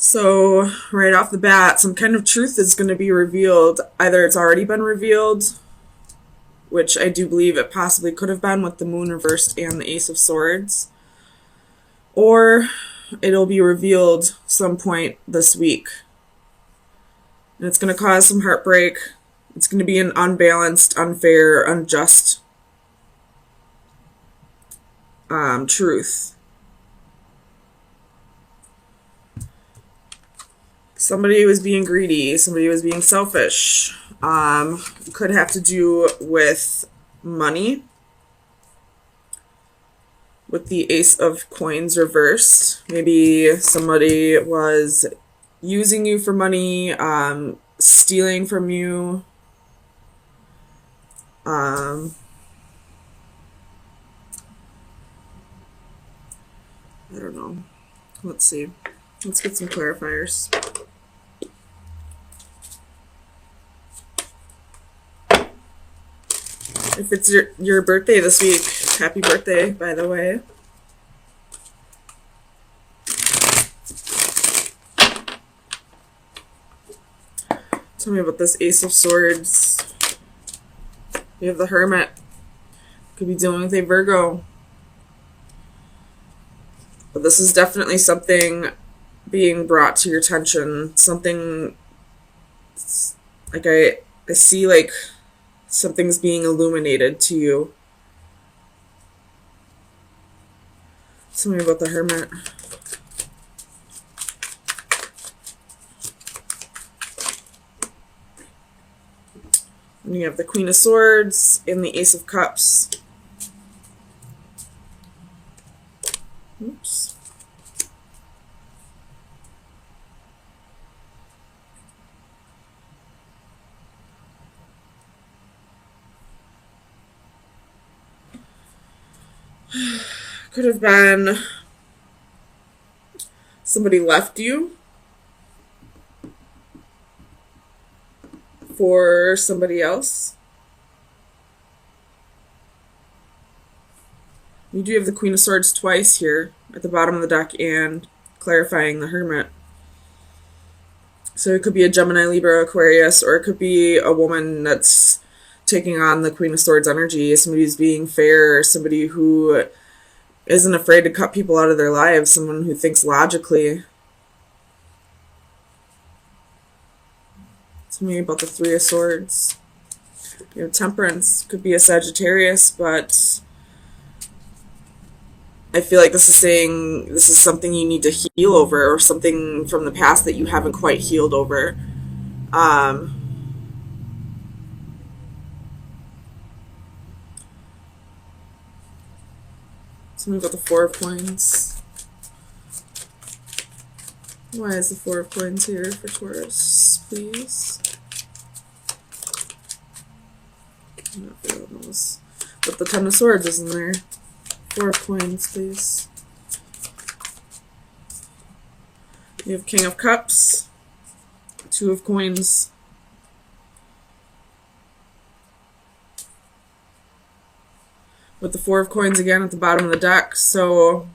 So, right off the bat, some kind of truth is going to be revealed. Either it's already been revealed, which I do believe it possibly could have been with the moon reversed and the Ace of Swords, or it'll be revealed some point this week. And it's going to cause some heartbreak. It's going to be an unbalanced, unfair, unjust truth. Somebody was being greedy. Somebody was being selfish. Could have to do with money. With the Ace of Coins reversed. Maybe somebody was using you for money, stealing from you. I don't know. Let's see. Let's get some clarifiers. If it's your birthday this week, happy birthday, by the way. Tell me about this Ace of Swords. We have the Hermit. Could be dealing with a Virgo. But this is definitely something being brought to your attention. Something, like I see like something's being illuminated to you. Tell me about the Hermit. And you have the Queen of Swords and the Ace of Cups. Oops. Could have been somebody left you for somebody else. You do have the Queen of Swords twice here at the bottom of the deck and clarifying the Hermit. So it could be a Gemini, Libra, Aquarius, or it could be a woman that's taking on the Queen of Swords energy, somebody who's being fair, somebody who isn't afraid to cut people out of their lives, someone who thinks logically. Tell me about the Three of Swords. You have Temperance. Could be a Sagittarius, but I feel like this is saying this is something you need to heal over, or something from the past that you haven't quite healed over. Tell me about the Four of Coins. Why is the Four of Coins here for Taurus, please? I'm not feeling those. But the Ten of Swords isn't there. Four of Coins, please. You have King of Cups, Two of Coins. With the Four of Coins again at the bottom of the deck, so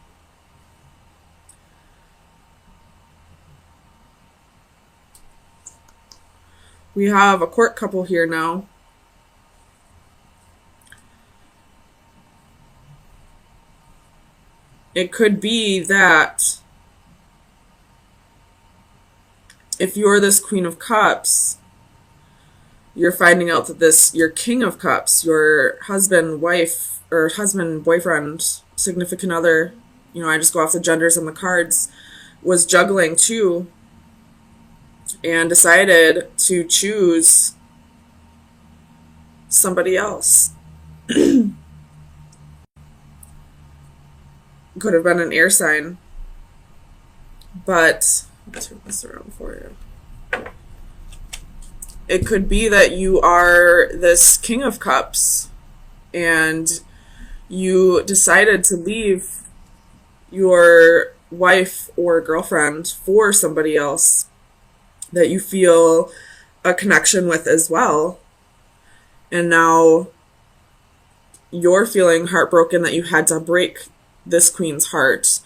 we have a court couple here now. It could be that if you're this Queen of Cups, you're finding out that your King of Cups, your husband, wife, or husband, boyfriend, significant other, I just go off the genders on the cards, was juggling too, and decided to choose somebody else. Could have been an air sign. But, let me turn this around for you. It could be that you are this King of Cups, and you decided to leave your wife or girlfriend for somebody else that you feel a connection with as well. And now you're feeling heartbroken that you had to break this queen's heart.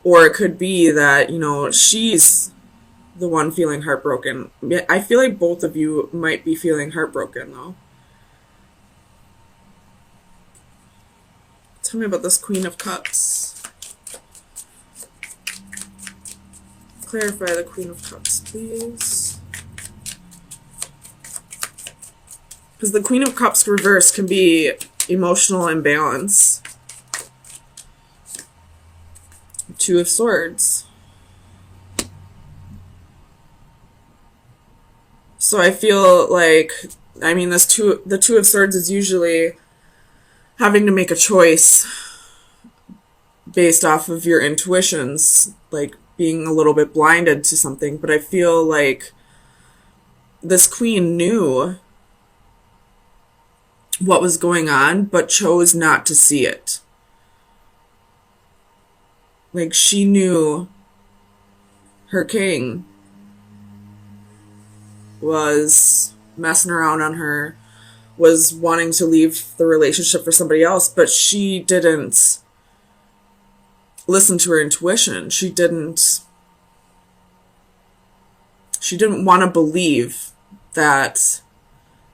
Or it could be that, she's the one feeling heartbroken. I feel like both of you might be feeling heartbroken, though. Tell me about this Queen of Cups. Clarify the Queen of Cups, please. Because the Queen of Cups reverse can be emotional imbalance. Two of Swords. So I feel like, I mean, the Two of Swords is usually having to make a choice based off of your intuitions, like being a little bit blinded to something. But I feel like this queen knew what was going on, but chose not to see it. Like, she knew her king was messing around on her, was wanting to leave the relationship for somebody else, but she didn't listen to her intuition. She didn't want to believe that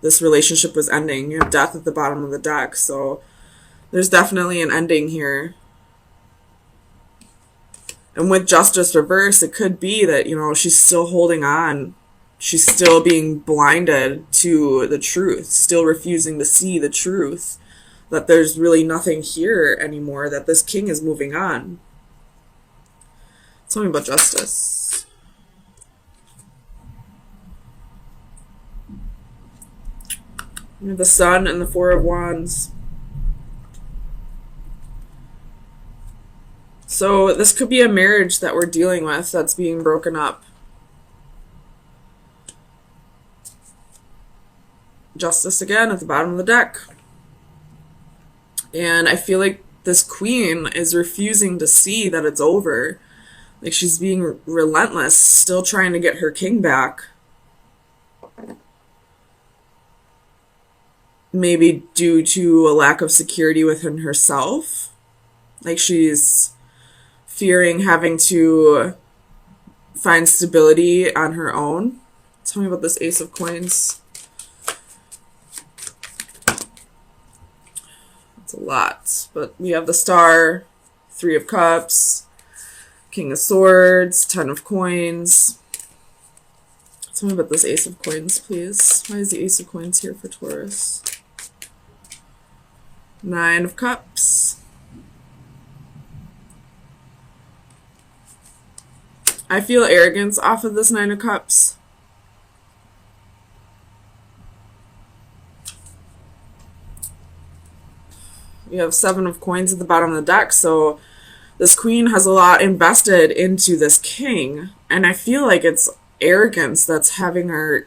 this relationship was ending. You have Death at the bottom of the deck, so there's definitely an ending here. And with Justice reverse, it could be that, you know, she's still holding on. She's still being blinded to the truth, still refusing to see the truth, that there's really nothing here anymore, that this king is moving on. Tell me about Justice. You have the Sun and the Four of Wands. So this could be a marriage that we're dealing with that's being broken up. Justice again at the bottom of the deck. And I feel like this queen is refusing to see that it's over. Like, she's being relentless, still trying to get her king back. Maybe due to a lack of security within herself. Like, she's fearing having to find stability on her own. Tell me about this Ace of Coins. It's a lot. But we have the Star, Three of Cups, King of Swords, Ten of Coins. Tell me about this Ace of Coins, please. Why is the Ace of Coins here for Taurus? Nine of Cups. I feel arrogance off of this Nine of Cups. We have Seven of Coins at the bottom of the deck, so this queen has a lot invested into this king, and I feel like it's arrogance that's having her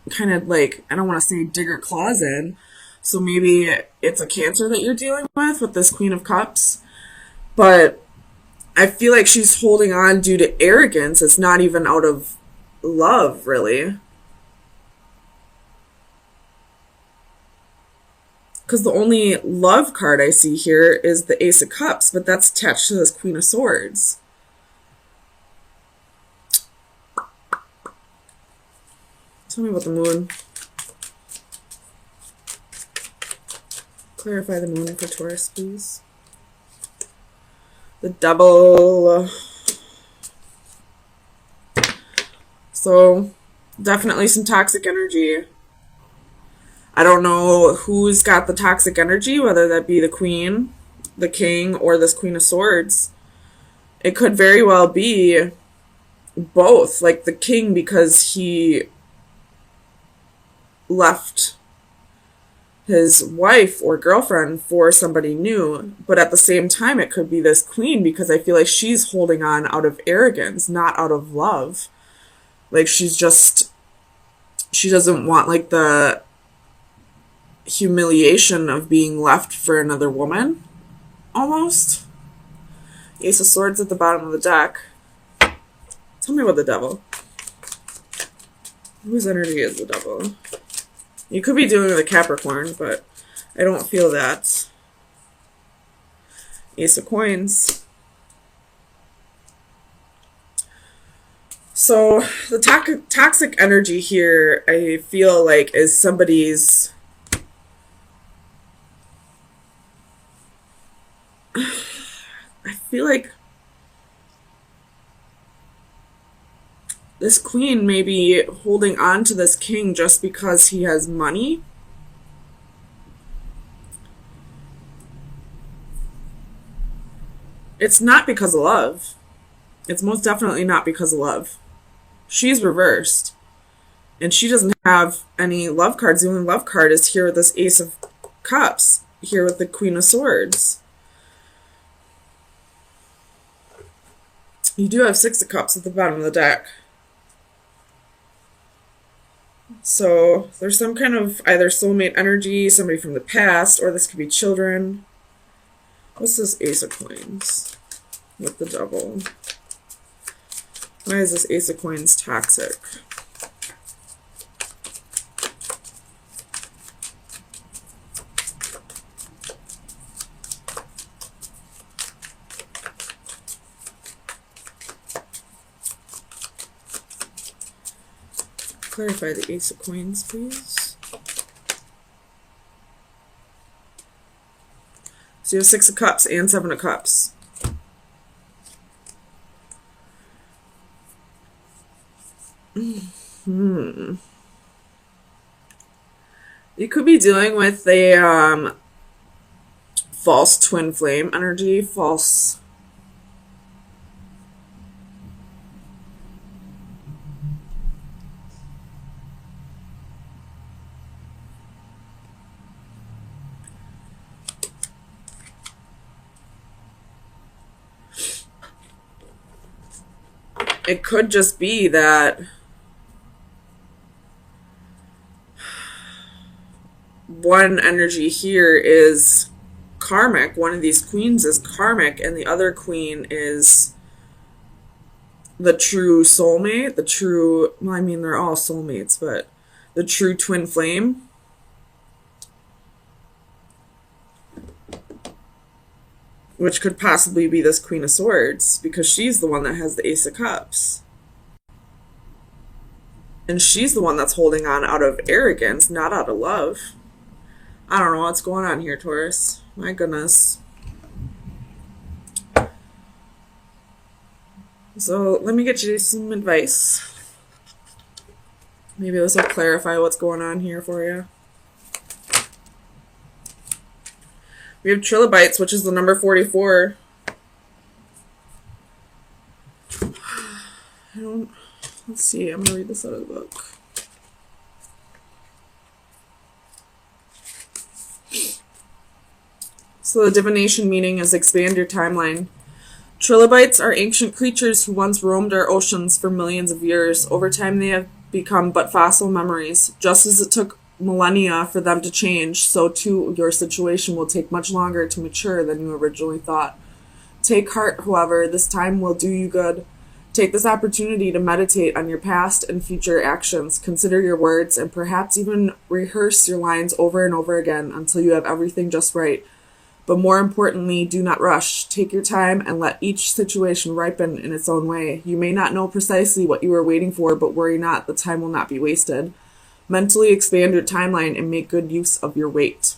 kind of, like, I don't want to say dig her claws in, so maybe it's a Cancer that you're dealing with this Queen of Cups, but I feel like she's holding on due to arrogance. It's not even out of love, really. Because the only love card I see here is the Ace of Cups, but that's attached to this Queen of Swords. Tell me about the Moon. Clarify the Moon for Taurus, please. The Devil. So, definitely some toxic energy. I don't know who's got the toxic energy, whether that be the Queen, the King, or this Queen of Swords. It could very well be both. Like the King, because he left his wife or girlfriend for somebody new, but at the same time it could be this Queen, because I feel like she's holding on out of arrogance, not out of love. Like she doesn't want like the humiliation of being left for another woman, almost. Ace of Swords at the bottom of the deck. Tell me about the Devil. Whose energy is the Devil? You could be dealing with a Capricorn, but I don't feel that. Ace of Coins. So the toxic energy here, I feel like, is somebody's. I feel like this queen may be holding on to this king just because he has money. It's not because of love. It's most definitely not because of love. She's reversed. And she doesn't have any love cards. The only love card is here with this Ace of Cups. Here with the Queen of Swords. You do have Six of Cups at the bottom of the deck. So there's some kind of either soulmate energy, somebody from the past, or this could be children. What's this Ace of Coins with the Devil? Why is this Ace of Coins toxic? Clarify the Ace of Coins, please. So you have Six of Cups and Seven of Cups. You could be dealing with a false twin flame energy, false. It could just be that one energy here is karmic. One of these queens is karmic, and the other queen is the true soulmate, the true, well, I mean, they're all soulmates, but the true twin flame. Which could possibly be this Queen of Swords, because she's the one that has the Ace of Cups. And she's the one that's holding on out of arrogance, not out of love. I don't know what's going on here, Taurus. My goodness. So let me get you some advice. Maybe this will clarify what's going on here for you. We have trilobites, which is the number 44. Let's see, I'm going to read this out of the book. So the divination meaning is expand your timeline. Trilobites are ancient creatures who once roamed our oceans for millions of years. Over time, they have become but fossil memories. Just as it took millennia for them to change, so too your situation will take much longer to mature than you originally thought. Take heart, however, this time will do you good. Take this opportunity to meditate on your past and future actions. Consider your words and perhaps even rehearse your lines over and over again until you have everything just right. But more importantly, do not rush. Take your time and let each situation ripen in its own way. You may not know precisely what you are waiting for, but worry not, the time will not be wasted. Mentally expand your timeline and make good use of your weight.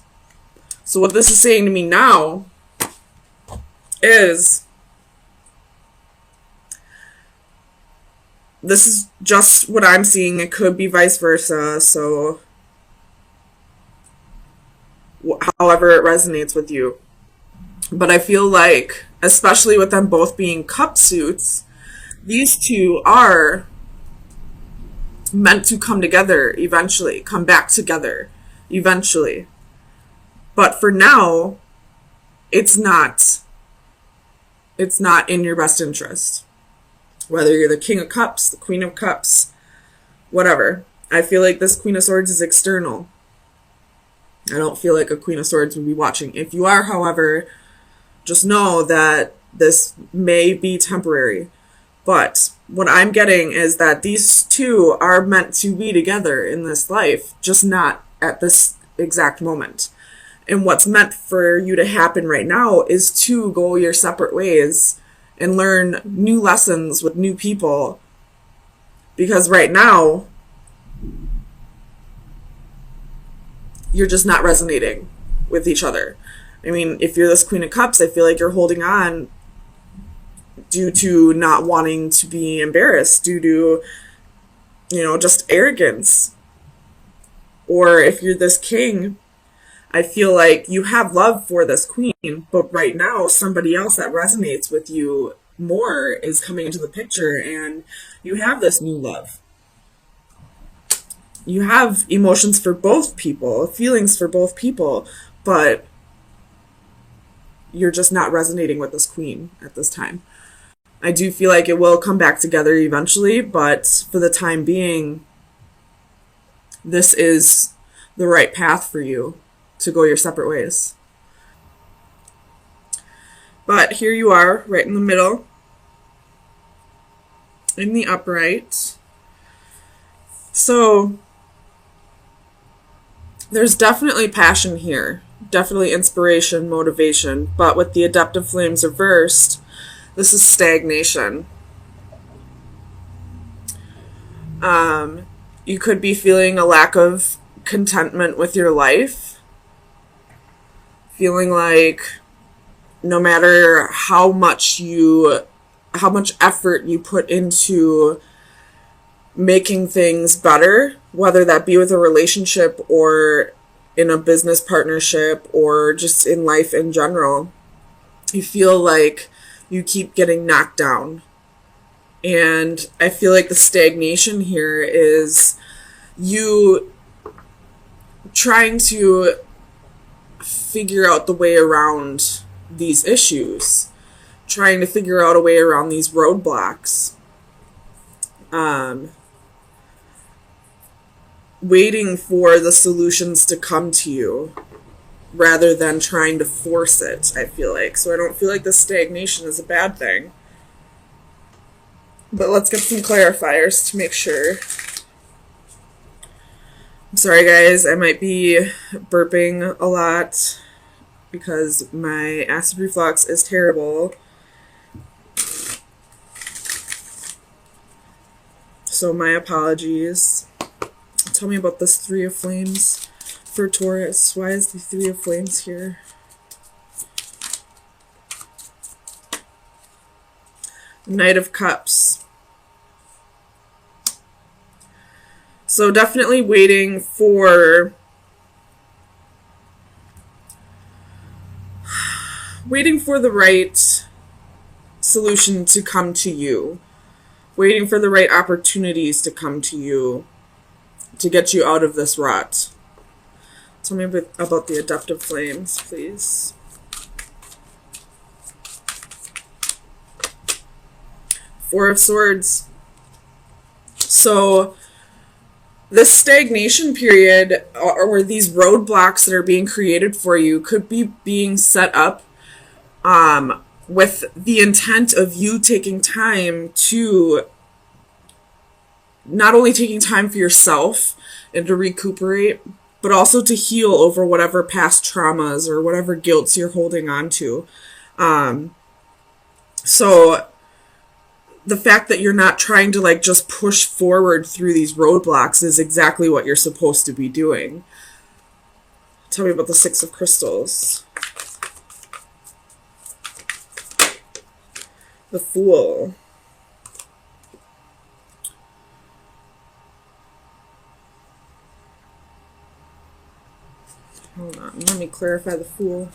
So what this is saying to me now is, this is just what I'm seeing. It could be vice versa. So however it resonates with you. But I feel like, especially with them both being cup suits, these two are meant to come together eventually, come back together eventually. But for now, it's not in your best interest. Whether you're the King of Cups, the Queen of Cups, whatever. I feel like this Queen of Swords is external. I don't feel like a Queen of Swords would be watching. If you are, however, just know that this may be temporary. But what I'm getting is that these two are meant to be together in this life, just not at this exact moment. And what's meant for you to happen right now is to go your separate ways and learn new lessons with new people Because right now, you're just not resonating with each other. I mean, if you're this Queen of Cups, I feel like you're holding on due to not wanting to be embarrassed, due to, just arrogance. Or if you're this King, I feel like you have love for this Queen, but right now somebody else that resonates with you more is coming into the picture, and you have this new love. You have emotions for both people, feelings for both people, but you're just not resonating with this Queen at this time. I do feel like it will come back together eventually, but for the time being, this is the right path for you to go your separate ways. But here you are, right in the middle, in the upright. So there's definitely passion here, definitely inspiration, motivation, but with the Adaptive Flames reversed, this is stagnation. You could be feeling a lack of contentment with your life, feeling like no matter how much effort you put into making things better, whether that be with a relationship or in a business partnership or just in life in general, you feel like you keep getting knocked down. And I feel like the stagnation here is you trying to figure out the way around these issues, trying to figure out a way around these roadblocks, waiting for the solutions to come to you rather than trying to force it, I feel like. So I don't feel like the stagnation is a bad thing. But let's get some clarifiers to make sure. I'm sorry, guys. I might be burping a lot because my acid reflux is terrible. So my apologies. Tell me about this Three of Flames for Taurus. Why is the Three of Flames here? Knight of Cups. So definitely waiting for the right solution to come to you. Waiting for the right opportunities to come to you to get you out of this rut. Tell me about the Adaptive Flames, please. Four of Swords. So this stagnation period or these roadblocks that are being created for you could be being set up with the intent of you taking time to not only taking time for yourself and to recuperate, but also to heal over whatever past traumas or whatever guilts you're holding on to. So the fact that you're not trying to just push forward through these roadblocks is exactly what you're supposed to be doing. Tell me about the Six of Crystals. The Fool. Hold on, let me clarify the Fool.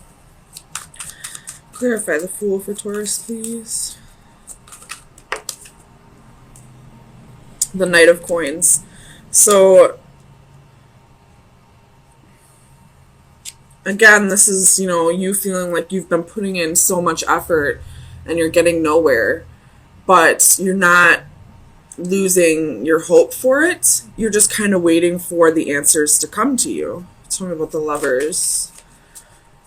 Clarify the Fool for Taurus, please. The Knight of Coins. So again, this is, you feeling like you've been putting in so much effort and you're getting nowhere, but you're not losing your hope for it. You're just kind of waiting for the answers to come to you. Tell me about the Lovers.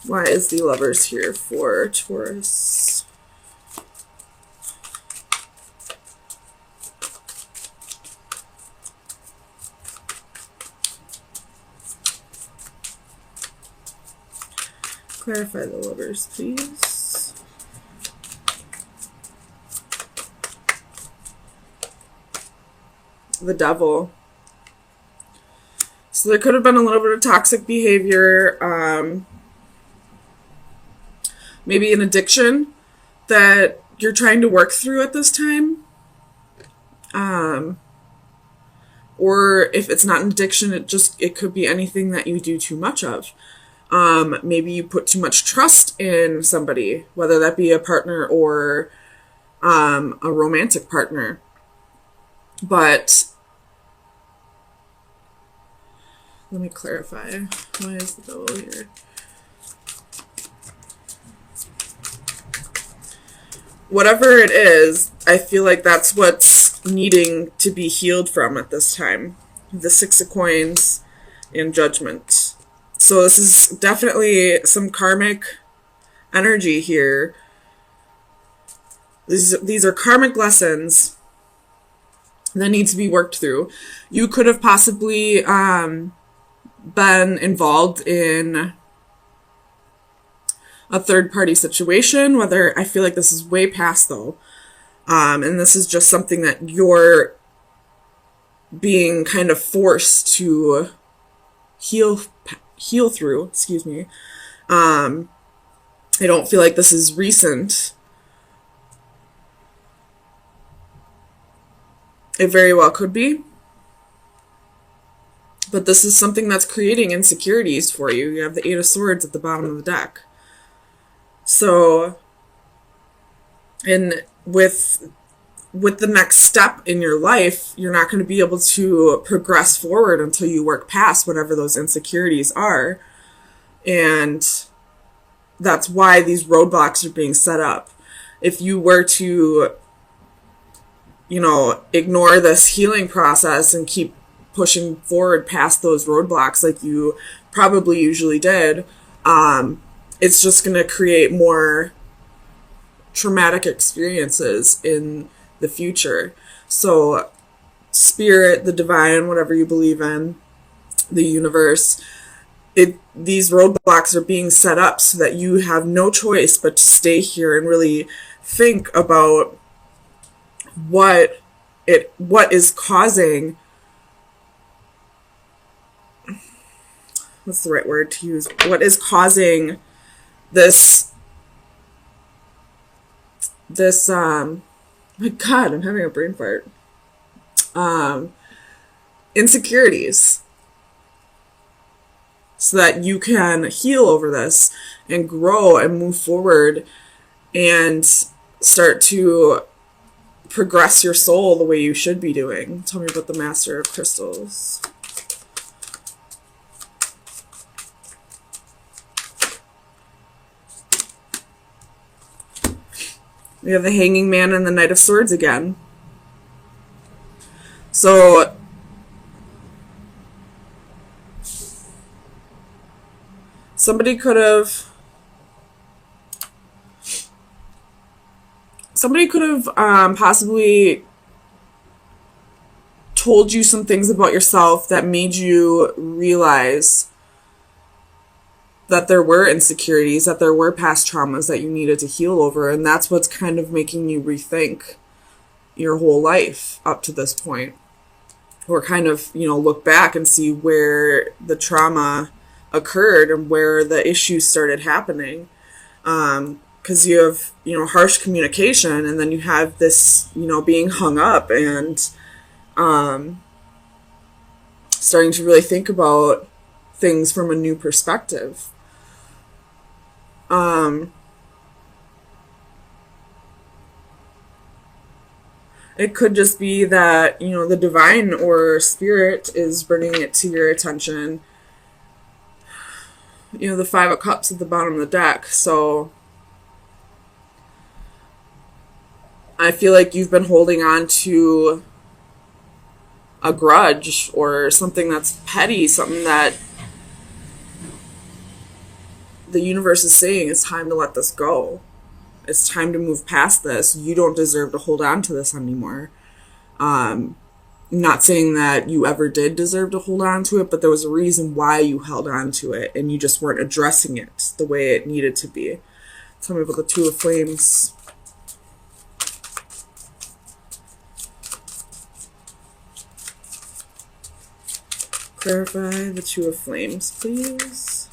Why is the Lovers here for Taurus? Clarify the Lovers, please. the Devil. So there could have been a little bit of toxic behavior, maybe an addiction that you're trying to work through at this time. Or if it's not an addiction, it could be anything that you do too much of. Maybe you put too much trust in somebody, whether that be a partner or a romantic partner. But let me clarify. Why is the Devil here? Whatever it is, I feel like that's what's needing to be healed from at this time. The Six of Coins and Judgment. So this is definitely some karmic energy here. These are karmic lessons that need to be worked through. You could have possibly been involved in a third-party situation, whether I feel like this is way past, though. And this is just something that you're being kind of forced to heal through, excuse me. I don't feel like this is recent. It very well could be. But this is something that's creating insecurities for you. You have the Eight of Swords at the bottom of the deck. So, and with the next step in your life, you're not going to be able to progress forward until you work past whatever those insecurities are. And that's why these roadblocks are being set up. If you were to, ignore this healing process and keep pushing forward past those roadblocks like you probably usually did, it's just going to create more traumatic experiences in the future. So spirit, the divine, whatever you believe in, the universe, these roadblocks are being set up so that you have no choice but to stay here and really think about what is causing, what's the right word to use? What is causing this, my God, I'm having a brain fart. Insecurities. So that you can heal over this and grow and move forward and start to progress your soul the way you should be doing. Tell me about the Master of Crystals. We have the Hanging Man and the Knight of Swords again. So somebody could have possibly told you some things about yourself that made you realize that there were insecurities, that there were past traumas that you needed to heal over, and that's what's kind of making you rethink your whole life up to this point. Or kind of, look back and see where the trauma occurred and where the issues started happening. Because you have, harsh communication, and then you have this, being hung up and starting to really think about things from a new perspective. It could just be that, the divine or spirit is bringing it to your attention. The Five of Cups at the bottom of the deck. So I feel like you've been holding on to a grudge or something that's petty, something that the universe is saying it's time to let this go. It's time to move past this. You don't deserve to hold on to this anymore. Not saying that you ever did deserve to hold on to it, but there was a reason why you held on to it, and you just weren't addressing it the way it needed to be. Tell me about the Two of Flames. Clarify the Two of Flames, please.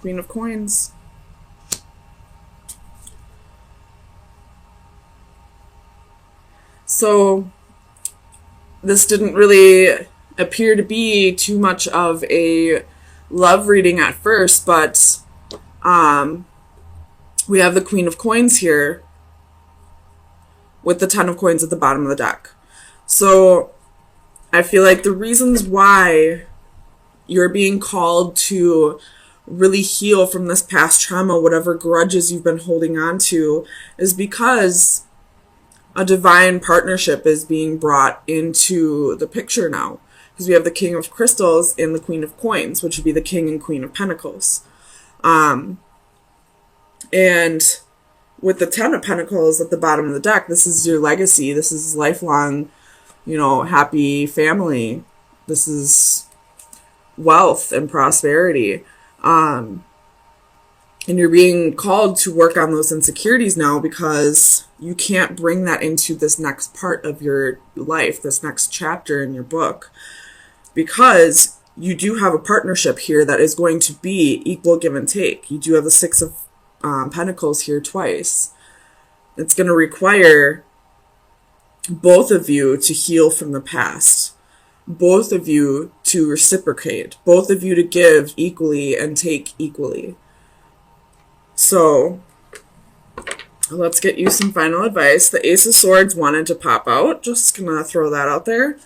Queen of Coins. So this didn't really appear to be too much of a love reading at first, but we have the Queen of Coins here with the Ten of Coins at the bottom of the deck. So I feel like the reasons why you're being called to really heal from this past trauma, whatever grudges you've been holding on to, is because a divine partnership is being brought into the picture now. Because we have the King of Crystals and the Queen of Coins, which would be the King and Queen of Pentacles. And with the Ten of Pentacles at the bottom of the deck, this is your legacy. This is lifelong, happy family. This is wealth and prosperity. And you're being called to work on those insecurities now because you can't bring that into this next part of your life, this next chapter in your book, because you do have a partnership here that is going to be equal give and take. You do have the Six of Pentacles here twice. It's going to require both of you to heal from the past, both of you to reciprocate, both of you to give equally and take equally. So let's get you some final advice. The Ace of Swords wanted to pop out. Just gonna throw that out there.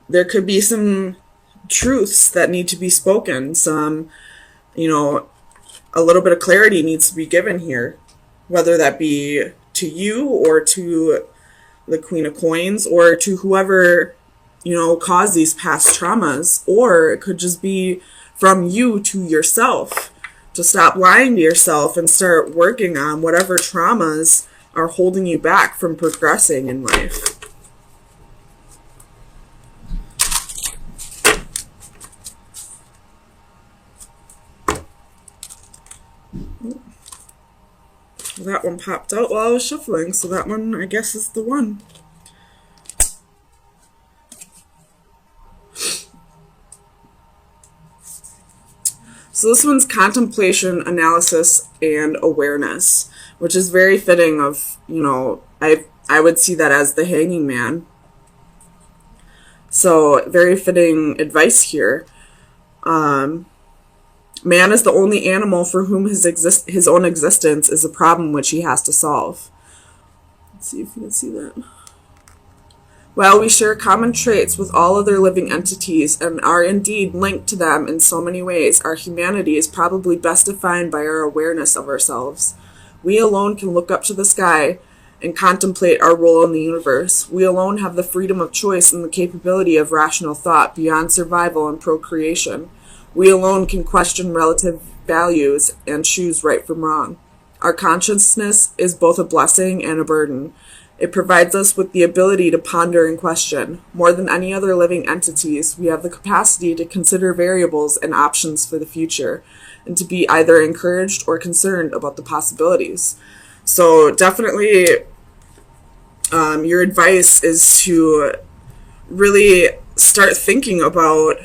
There could be some truths that need to be spoken. Some, a little bit of clarity needs to be given here, whether that be to you or to the Queen of Coins or to whoever, caused these past traumas, or it could just be from you to yourself, to stop lying to yourself and start working on whatever traumas are holding you back from progressing in life. That one popped out while I was shuffling, so that one, I guess, is the one. So this one's contemplation, analysis, and awareness, which is very fitting of, I would see that as the Hanging Man. So very fitting advice here. Man is the only animal for whom his own existence is a problem which he has to solve. Let's see if you can see that. While we share common traits with all other living entities and are indeed linked to them in so many ways, our humanity is probably best defined by our awareness of ourselves. We alone can look up to the sky and contemplate our role in the universe. We alone have the freedom of choice and the capability of rational thought beyond survival and procreation. We alone can question relative values and choose right from wrong. Our consciousness is both a blessing and a burden. It provides us with the ability to ponder and question. More than any other living entities, we have the capacity to consider variables and options for the future, and to be either encouraged or concerned about the possibilities. So definitely, your advice is to really start thinking about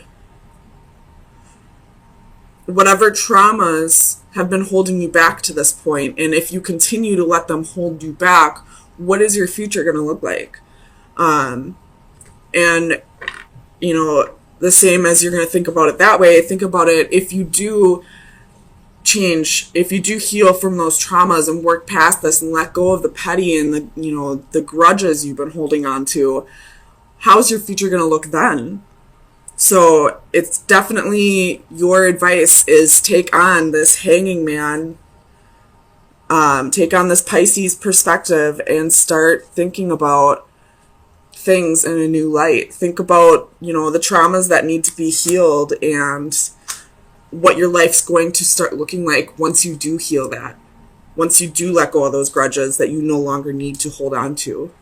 whatever traumas have been holding you back to this point, and if you continue to let them hold you back, what is your future going to look like? And, the same as you're going to think about it that way, think about it if you do change, if you do heal from those traumas and work past this and let go of the petty and the grudges you've been holding on to, how's your future going to look then? So it's definitely your advice is take on this Hanging Man, take on this Pisces perspective and start thinking about things in a new light. Think about, the traumas that need to be healed and what your life's going to start looking like once you do heal that. Once you do let go of those grudges that you no longer need to hold on to.